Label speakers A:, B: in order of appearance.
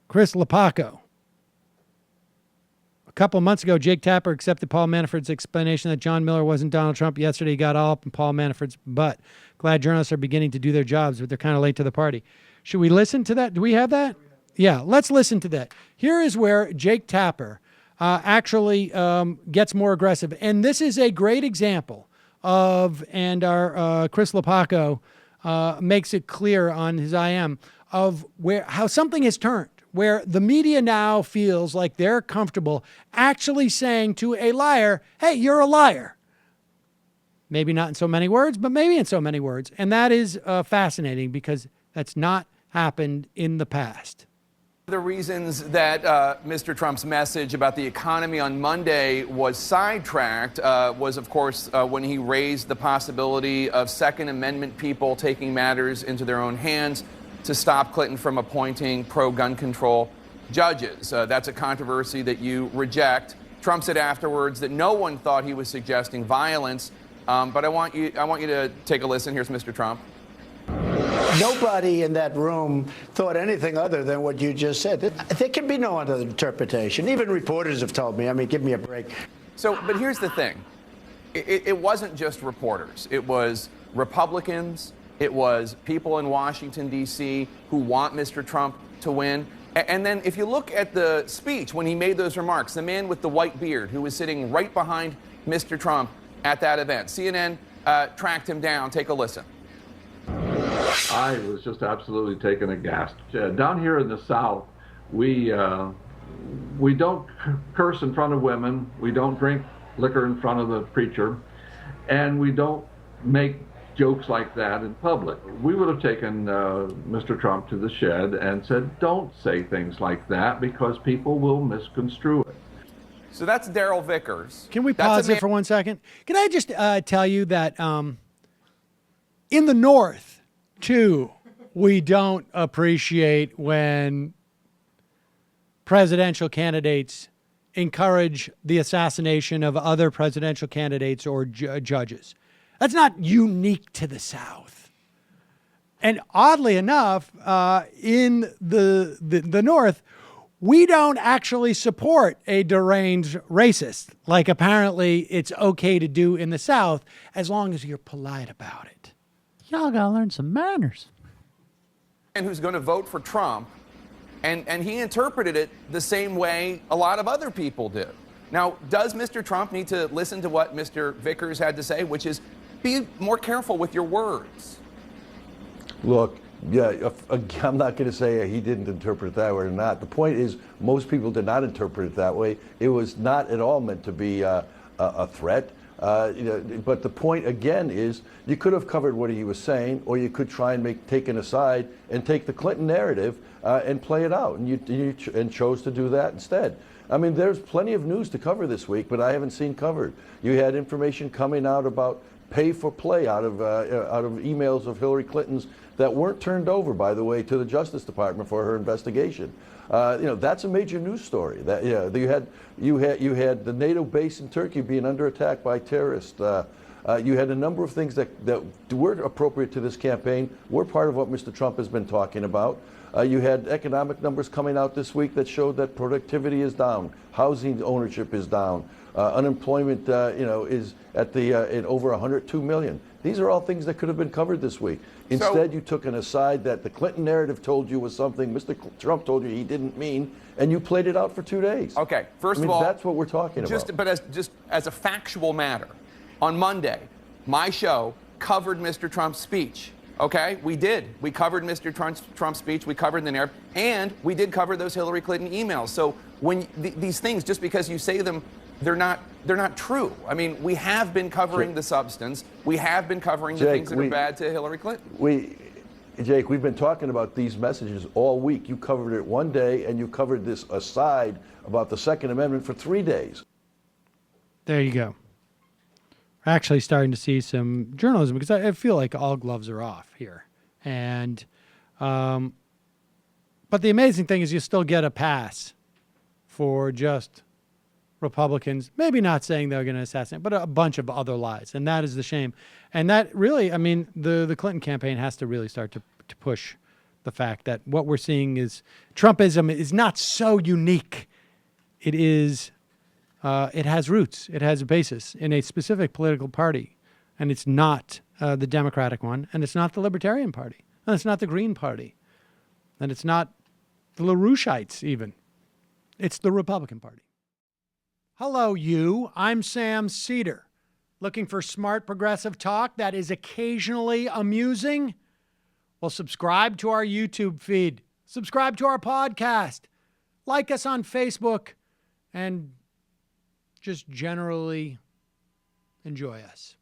A: Chris Lepaco. A couple of months ago, Jake Tapper accepted Paul Manafort's explanation that John Miller wasn't Donald Trump. Yesterday, he got all up in Paul Manafort's butt. Glad journalists are beginning to do their jobs, but they're kind of late to the party. Should we listen to that? Do we have that? Yeah, let's listen to that. Here is where Jake Tapper actually gets more aggressive. And this is a great example of, and our Chris Lepaco makes it clear on his IM, of how something has turned, where the media now feels like they're comfortable actually saying to a liar, hey, you're a liar. Maybe not in so many words, but maybe in so many words. And that is fascinating because that's not happened in the past.
B: The reasons that Mr. Trump's message about the economy on Monday was sidetracked was, of course, when he raised the possibility of Second Amendment people taking matters into their own hands to stop Clinton from appointing pro-gun control judges. That's a controversy that you reject. Trump said afterwards that no one thought he was suggesting violence. But I want you to take a listen. Here's Mr. Trump.
C: Nobody in that room thought anything other than what you just said. There can be no other interpretation. Even reporters have told me. I mean, give me a break.
B: So, but here's the thing. It wasn't just reporters. It was Republicans. It was people in Washington, D.C. who want Mr. Trump to win. And then if you look at the speech when he made those remarks, the man with the white beard who was sitting right behind Mr. Trump at that event, CNN tracked him down. Take a listen.
D: I was just absolutely taken aghast. Down here in the South, we don't curse in front of women, we don't drink liquor in front of the preacher, and we don't make jokes like that in public. We would have taken Mr. Trump to the shed and said, don't say things like that because people will misconstrue it.
B: So that's Daryl Vickers.
A: Can we pause it for 1 second? Can I just tell you that in the North, too, we don't appreciate when presidential candidates encourage the assassination of other presidential candidates or judges. That's not unique to the South. And oddly enough, in the North, we don't actually support a deranged racist, like apparently it's okay to do in the South, as long as you're polite about it.
E: Y'all gotta learn some manners.
B: And who's going to vote for Trump, and he interpreted it the same way a lot of other people do. Now, does Mr. Trump need to listen to what Mr. Vickers had to say, which is be more careful with your words?
F: Look, yeah, I'm not going to say he didn't interpret it that way or not. The point is, most people did not interpret it that way. It was not at all meant to be a threat. But the point again is, you could have covered what he was saying, or you could try and take an aside and take the Clinton narrative and play it out. And you chose to do that instead. I mean, there's plenty of news to cover this week, but I haven't seen covered. You had information coming out about pay for play out of emails of Hillary Clinton's that weren't turned over, by the way, to the Justice Department for her investigation. That's a major news story. That you had the NATO base in Turkey being under attack by terrorists. You had a number of things that were appropriate to this campaign, were part of what Mr. Trump has been talking about. You had economic numbers coming out this week that showed that productivity is down, housing ownership is down, unemployment is at in over 102 million. These are all things that could have been covered this week. Instead, you took an aside that the Clinton narrative told you was something Mr. Trump told you he didn't mean, and you played it out for 2 days.
B: Okay, first of all,
F: that's what we're talking about.
B: But as a factual matter, on Monday, my show covered Mr. Trump's speech. Okay, we did. We covered Mr. Trump's speech. We covered the narrative, and we did cover those Hillary Clinton emails. So when these things, just because you say them, they're not true. I mean, we have been covering the substance. We have been covering the things that are bad to Hillary Clinton.
F: Jake, we've been talking about these messages all week. You covered it one day, and you covered this aside about the Second Amendment for 3 days.
A: There you go. We're actually starting to see some journalism because I feel like all gloves are off here. And, but the amazing thing is you still get a pass for just Republicans, maybe not saying they're going to assassinate, but a bunch of other lies. And that is the shame. And that really, I mean, the Clinton campaign has to really start to to push the fact that what we're seeing is Trumpism is not so unique. It is, it has roots. It has a basis in a specific political party. And it's not the Democratic one. And it's not the Libertarian Party. And it's not the Green Party. And it's not the LaRoucheites even. It's the Republican Party. Hello, you. I'm Sam Seder. Looking for smart progressive talk that is occasionally amusing? Well, subscribe to our YouTube feed. Subscribe to our podcast. Like us on Facebook. And just generally enjoy us.